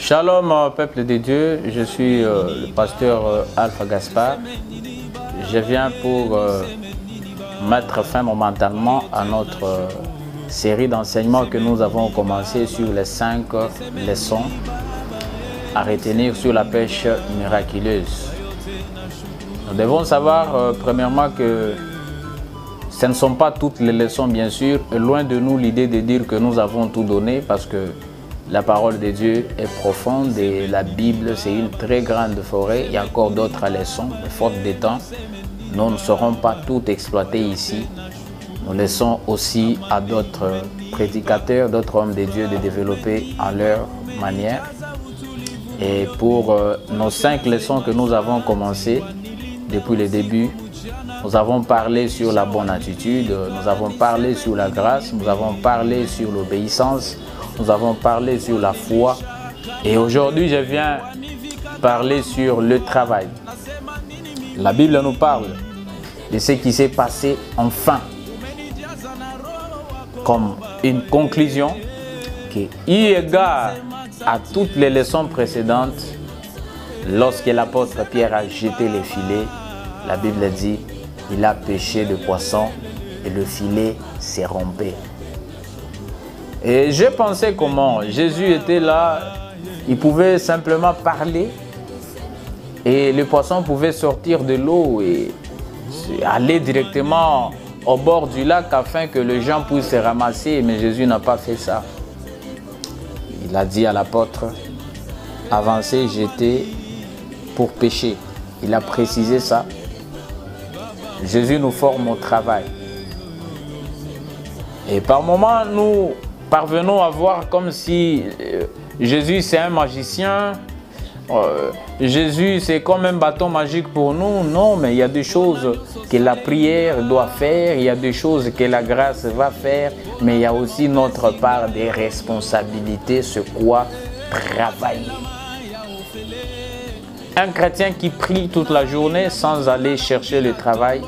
Shalom peuple de Dieu, je suis le pasteur Alpha Gaspard. Je viens pour mettre fin momentanément à notre série d'enseignements que nous avons commencé sur les 5 leçons à retenir sur la pêche miraculeuse. Nous devons savoir premièrement que ce ne sont pas toutes les leçons bien sûr, et loin de nous l'idée de dire que nous avons tout donné parce que la parole de Dieu est profonde et la Bible c'est une très grande forêt. Il y a encore d'autres leçons, mais faute de temps, nous ne saurons pas tout exploiter ici. Nous laissons aussi à d'autres prédicateurs, d'autres hommes de Dieu de développer en leur manière. Et pour nos 5 leçons que nous avons commencées depuis le début, nous avons parlé sur la bonne attitude, nous avons parlé sur la grâce, nous avons parlé sur l'obéissance, nous avons parlé sur la foi. Et aujourd'hui, je viens parler sur le travail. La Bible nous parle de ce qui s'est passé enfin, comme une conclusion qui, eu égard à toutes les leçons précédentes, lorsque l'apôtre Pierre a jeté les filets, la Bible dit il a pêché de poissons et le filet s'est rompu. Et je pensais comment Jésus était là, il pouvait simplement parler et le poisson pouvait sortir de l'eau et aller directement au bord du lac afin que les gens puissent se ramasser. Mais Jésus n'a pas fait ça. Il a dit à l'apôtre, avancez, jetez pour pêcher. Il a précisé ça. Jésus nous forme au travail. Et par moments, nous parvenons à voir comme si Jésus c'est un magicien. Jésus c'est comme un bâton magique pour nous. Non, mais il y a des choses que la prière doit faire. Il y a des choses que la grâce va faire. Mais il y a aussi notre part des responsabilités, ce quoi travailler. Un chrétien qui prie toute la journée sans aller chercher le travail,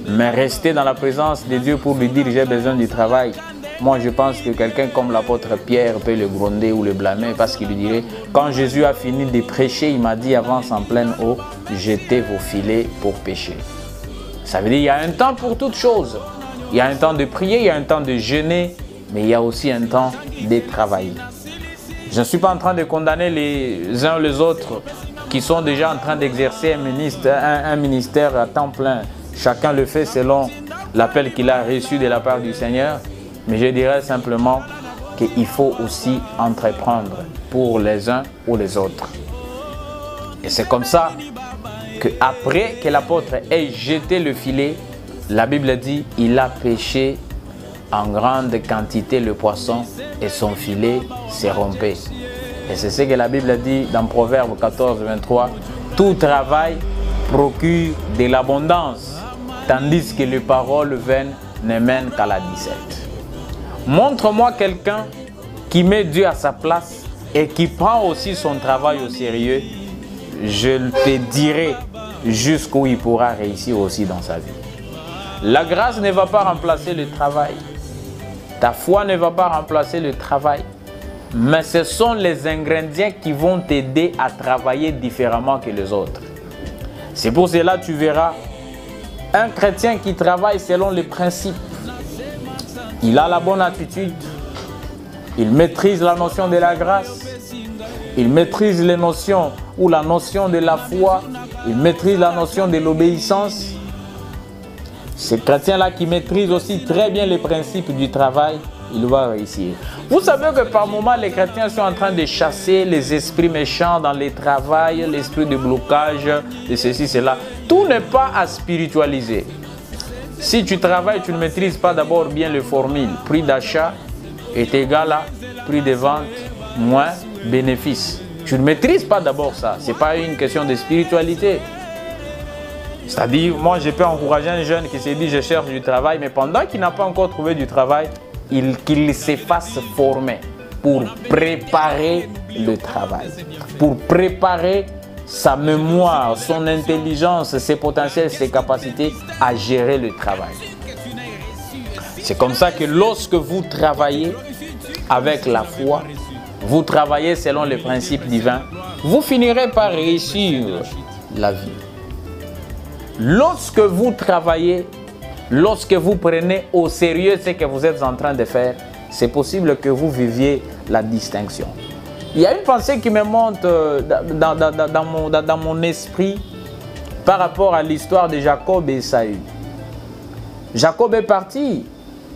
mais rester dans la présence de Dieu pour lui dire j'ai besoin du travail. Moi je pense que quelqu'un comme l'apôtre Pierre peut le gronder ou le blâmer parce qu'il lui dirait quand Jésus a fini de prêcher, il m'a dit avance en pleine eau, jetez vos filets pour pêcher. Ça veut dire qu'il y a un temps pour toutes choses. Il y a un temps de prier, il y a un temps de jeûner, mais il y a aussi un temps de travailler. Je ne suis pas en train de condamner les uns ou les autres qui sont déjà en train d'exercer un ministère à temps plein. Chacun le fait selon l'appel qu'il a reçu de la part du Seigneur. Mais je dirais simplement qu'il faut aussi entreprendre pour les uns ou les autres. Et c'est comme ça qu'après que l'apôtre ait jeté le filet, la Bible dit il a pêché en grande quantité le poisson et son filet s'est rompu. Et c'est ce que la Bible dit dans Proverbe 14, 23. Tout travail procure de l'abondance, tandis que les paroles vaines ne mènent qu'à la disette. Montre-moi quelqu'un qui met Dieu à sa place et qui prend aussi son travail au sérieux. Je te dirai jusqu'où il pourra réussir aussi dans sa vie. La grâce ne va pas remplacer le travail. Ta foi ne va pas remplacer le travail. Mais ce sont les ingrédients qui vont t'aider à travailler différemment que les autres. C'est pour cela que tu verras un chrétien qui travaille selon les principes. Il a la bonne attitude, il maîtrise la notion de la grâce, il maîtrise les notions ou la notion de la foi, il maîtrise la notion de l'obéissance. Ce chrétien-là qui maîtrise aussi très bien les principes du travail, il va réussir. Vous savez que par moments, les chrétiens sont en train de chasser les esprits méchants dans les travails, l'esprit de blocage, de ceci, cela. Tout n'est pas à spiritualiser. Si tu travailles, tu ne maîtrises pas d'abord bien les formules. Prix d'achat est égal à prix de vente moins bénéfice. Tu ne maîtrises pas d'abord ça. Ce n'est pas une question de spiritualité. C'est-à-dire, moi, je peux encourager un jeune qui s'est dit, je cherche du travail, mais pendant qu'il n'a pas encore trouvé du travail, qu'il se fasse former pour préparer le travail, pour préparer sa mémoire, son intelligence, ses potentiels, ses capacités à gérer le travail. C'est comme ça que lorsque vous travaillez avec la foi, vous travaillez selon les principes divins, vous finirez par réussir la vie. Lorsque vous travaillez, lorsque vous prenez au sérieux ce que vous êtes en train de faire, c'est possible que vous viviez la distinction. Il y a une pensée qui me monte dans mon esprit par rapport à l'histoire de Jacob et Ésaü. Jacob est parti.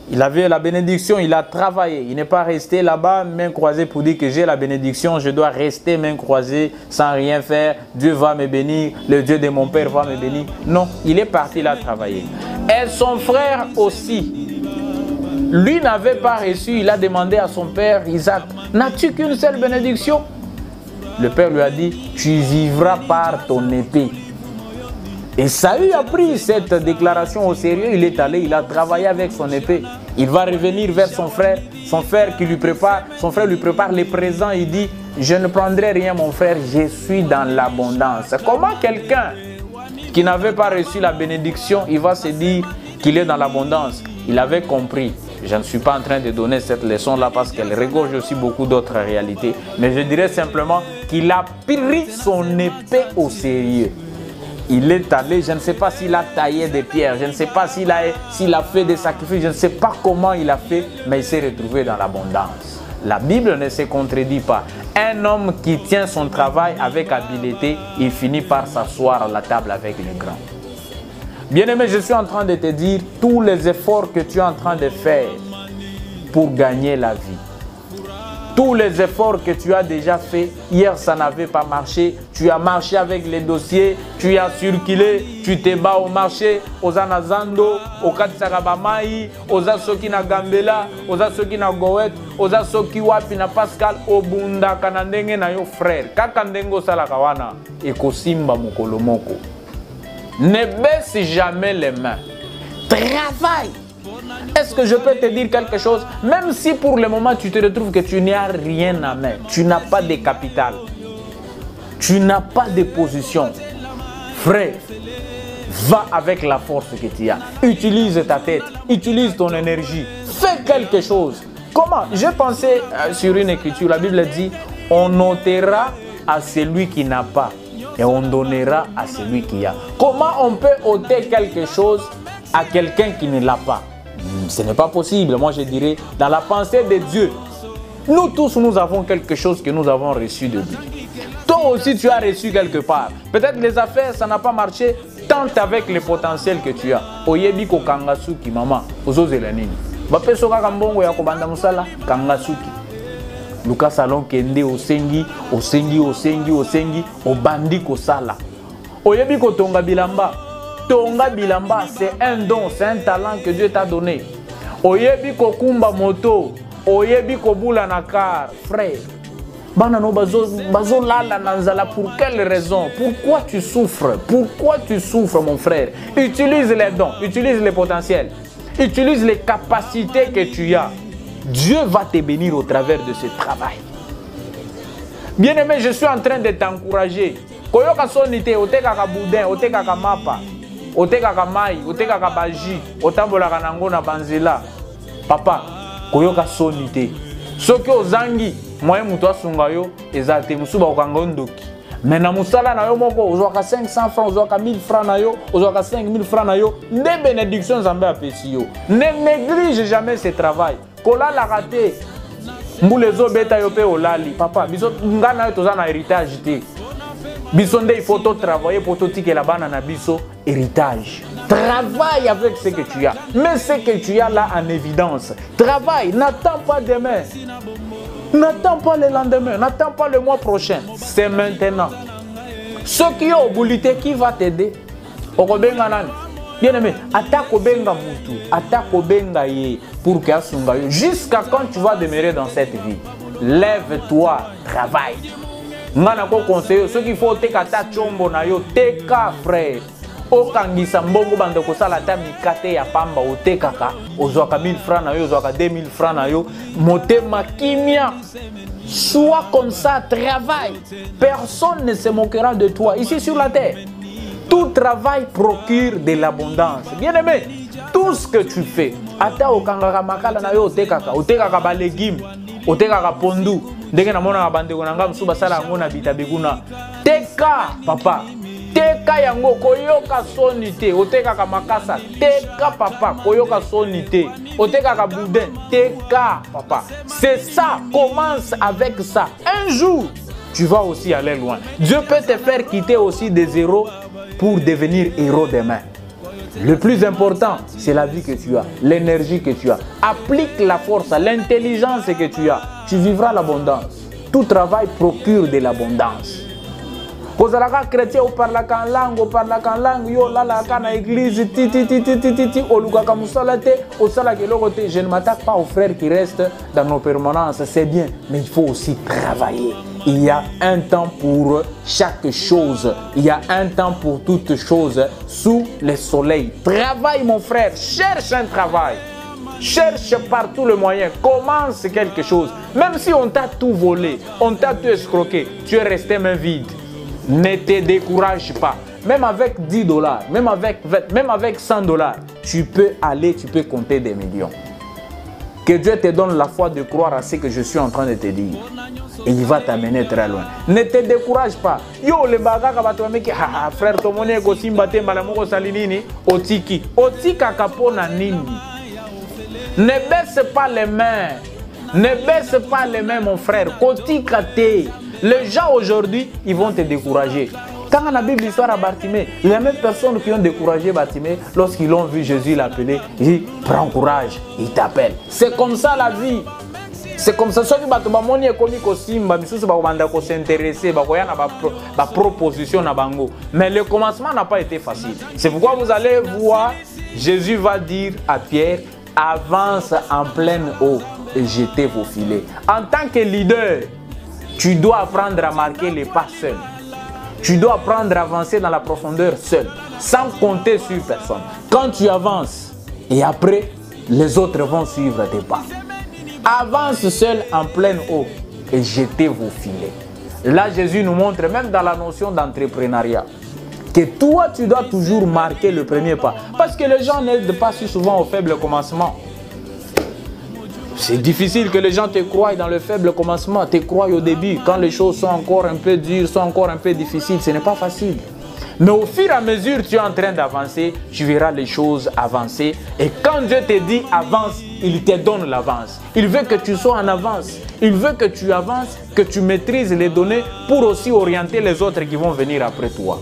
Il avait la bénédiction, il a travaillé. Il n'est pas resté là-bas, main croisée pour dire que j'ai la bénédiction, je dois rester main croisée sans rien faire. Dieu va me bénir, le Dieu de mon père va me bénir. Non, il est parti là travailler. Et son frère aussi. Lui n'avait pas reçu, il a demandé à son père Isaac, n'as-tu qu'une seule bénédiction? Le père lui a dit, tu vivras par ton épée. Et Saül a pris cette déclaration au sérieux, il est allé, il a travaillé avec son épée. Il va revenir vers son frère qui lui prépare, son frère lui prépare les présents, il dit, je ne prendrai rien mon frère, je suis dans l'abondance. Comment quelqu'un qui n'avait pas reçu la bénédiction, il va se dire qu'il est dans l'abondance? Il avait compris. Je ne suis pas en train de donner cette leçon-là parce qu'elle regorge aussi beaucoup d'autres réalités. Mais je dirais simplement qu'il a pris son épée au sérieux. Il est allé, je ne sais pas s'il a taillé des pierres, je ne sais pas s'il a fait des sacrifices, je ne sais pas comment il a fait, mais il s'est retrouvé dans l'abondance. La Bible ne se contredit pas. Un homme qui tient son travail avec habileté, il finit par s'asseoir à la table avec les grands. Bien-aimé, je suis en train de te dire tous les efforts que tu es en train de faire pour gagner la vie. Tous les efforts que tu as déjà fait, hier ça n'avait pas marché, tu as marché avec les dossiers, tu as circulé, tu te bats au marché, aux Anazando, au Katsarabamai, aux Asoki na Gambela, aux Asoki na Goet, aux Asoki Wapi na Pascal, au Bunda Kanandenge na yo frère. Kakandengo Salakawana, et Kosimba Mokolomoko. Ne baisse jamais les mains. Travaille. Est-ce que je peux te dire quelque chose? Même si pour le moment tu te retrouves que tu n'as rien à main, tu n'as pas de capital, tu n'as pas de position, frère, va avec la force que tu as. Utilise ta tête, utilise ton énergie, fais quelque chose. Comment? J'ai pensé sur une écriture, la Bible dit, on ôtera à celui qui n'a pas et on donnera à celui qui a. Comment on peut ôter quelque chose à quelqu'un qui ne l'a pas? Ce n'est pas possible. Moi, je dirais, dans la pensée de Dieu, nous tous, nous avons quelque chose que nous avons reçu de lui. Toi aussi, tu as reçu quelque part. Peut-être les affaires, ça n'a pas marché. Tente avec le potentiel que tu as. Oyebi ko kangasuki, maman. Ozozela nini. Bapeso kaka mbongo ya kobanda musala, kangasuki. Luka salon kende osengi, obandi ko sala. Oyebi ko tonga bilamba. Tonga bilamba, c'est un don, c'est un talent que Dieu t'a donné. Oyebi ko kumba moto, oyebi ko bula na car, frère. Banano bazo lala nanzala, pour quelle raison? Pourquoi tu souffres? Pourquoi tu souffres, mon frère? Utilise les dons, utilise les potentiels, utilise les capacités que tu as. Dieu va te bénir au travers de ce travail. Bien-aimé, je suis en train de t'encourager. Koyoka sonite, otekaka boudin, otekaka mapa. Otekaka mai, otekaka baji, otambolaka nango na banzela. Papa, koyoka sonite. Soki ozangi, moye mutu asunga yo, ezate musuba okanga ndoki. Mais na musala na yo moko, ozwaka 500 francs, ozwaka 1000 francs na yo, ozwaka 5000 francs na yo, nde bénédiction Nzambe apesi yo. Ne néglige jamais ce travail. Kola la raté. Mbule zo beta yo pe olali. Papa, biso ngana yo toza na héritage te. Biso nde il faut travailler pour tout que la bana na biso héritage. Travaille avec ce que tu as. Mets ce que tu as là en évidence. Travaille, n'attends pas demain. N'attends pas le lendemain, n'attends pas le mois prochain. C'est maintenant. Ceux qui ont obulité, qui va t'aider? Bien aimé, attaque au benga mutu, attaque au benga ye pour que asunga yo. Jusqu'à quand tu vas demeurer dans cette vie? Lève-toi, travaille. Ngana ko conseiller ceux qui faut teka ta chombo na yo, teka frère. Okangisa mbongo bande ko sala ta mikate ya pamba otekaka, ozwaka 1000 francs na yo, ozwaka 2000 francs na yo, motema kimia. Sois comme ça, travaille. Personne ne se moquera de toi ici sur la terre. Tout travail procure de l'abondance. Bien aimé, tout ce que tu fais, ata okangaka makala na yo otekaka, otekaka ba légumes, Oteka pondu. Ndenge na mona bande konanga msuba sala yango na bitabikuna. Teka papa. Teka yango koyoka sonité. Oteka ka makasa. Teka papa koyoka sonité. Oteka ka boudin. Teka papa. C'est ça. Commence avec ça. Un jour, tu vas aussi aller loin. Dieu peut te faire quitter aussi des héros pour devenir héros demain. Le plus important, c'est la vie que tu as, l'énergie que tu as. Applique la force, l'intelligence que tu as. Tu vivras l'abondance. Tout travail procure de l'abondance. Kozalaka chrétien ou parla en langue, yo lalaka na église, olukaka musalate, osalake lokote. Je ne m'attaque pas aux frères qui restent dans nos permanences, c'est bien, mais il faut aussi travailler. Il y a un temps pour chaque chose, il y a un temps pour toute chose sous le soleil. Travaille mon frère, cherche un travail. Cherche partout le moyen, commence quelque chose. Même si on t'a tout volé, on t'a tout escroqué, tu es resté main vide. Ne te décourage pas. Même avec 10 $, même avec 100 $, tu peux aller, tu peux compter des millions. Que Dieu te donne la foi de croire à ce que je suis en train de te dire. Et il va t'amener très loin. Ne te décourage pas. Yo, le bagaka batomeki, frère Tomone ko simbate malamoko salinini, otiki. Otika kapona nini. Ne baisse pas les mains. Ne baisse pas les mains, mon frère. Kotika te. Les gens aujourd'hui, ils vont te décourager. Quand on a vu l'histoire à Bartimée, les mêmes personnes qui ont découragé Bartimée, lorsqu'ils l'ont vu Jésus l'appeler, ils disent prends courage, il t'appelle. C'est comme ça la vie. C'est comme ça. Ceux qui s'intéresser, proposition. Mais le commencement n'a pas été facile. C'est pourquoi vous allez voir, Jésus va dire à Pierre, avance en pleine eau et jetez vos filets. En tant que leader, tu dois apprendre à marquer les pas seul. Tu dois apprendre à avancer dans la profondeur seul, sans compter sur personne. Quand tu avances, et après, les autres vont suivre tes pas. Avance seul en pleine eau et jetez vos filets. Là, Jésus nous montre, même dans la notion d'entrepreneuriat, que toi, tu dois toujours marquer le premier pas. Parce que les gens n'aident pas si souvent au faible commencement. C'est difficile que les gens te croient dans le faible commencement, te croient au début. Quand les choses sont encore un peu dures, sont encore un peu difficiles, ce n'est pas facile. Mais au fur et à mesure que tu es en train d'avancer, tu verras les choses avancer. Et quand Dieu te dit avance, il te donne l'avance. Il veut que tu sois en avance. Il veut que tu avances, que tu maîtrises les données pour aussi orienter les autres qui vont venir après toi.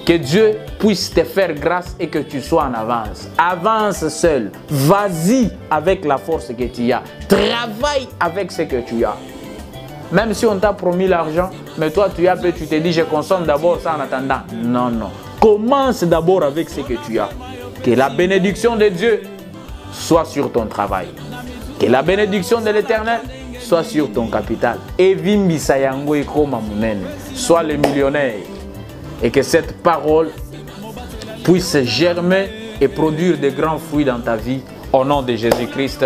Que Dieu puisse te faire grâce et que tu sois en avance. Avance seul. Vas-y avec la force que tu as. Travaille avec ce que tu as. Même si on t'a promis l'argent, mais toi tu as, tu te dis je consomme d'abord ça en attendant. Non, non. Commence d'abord avec ce que tu as. Que la bénédiction de Dieu soit sur ton travail. Que la bénédiction de l'Éternel soit sur ton capital. Et vimbi sayango e koma munene. Sois le millionnaire. Et que cette parole puisse germer et produire de grands fruits dans ta vie. Au nom de Jésus-Christ.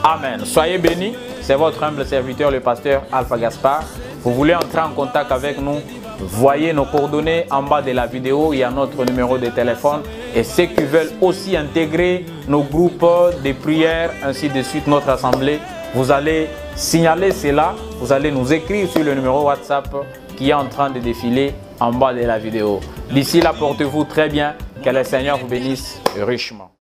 Amen. Soyez bénis. C'est votre humble serviteur, le pasteur Alpha Gaspard. Vous voulez entrer en contact avec nous? Voyez nos coordonnées en bas de la vidéo. Il y a notre numéro de téléphone. Et ceux qui veulent aussi intégrer nos groupes de prière, ainsi de suite, notre assemblée, vous allez signaler cela. Vous allez nous écrire sur le numéro WhatsApp qui est en train de défiler en bas de la vidéo. D'ici là, portez-vous très bien. Que le Seigneur vous bénisse richement.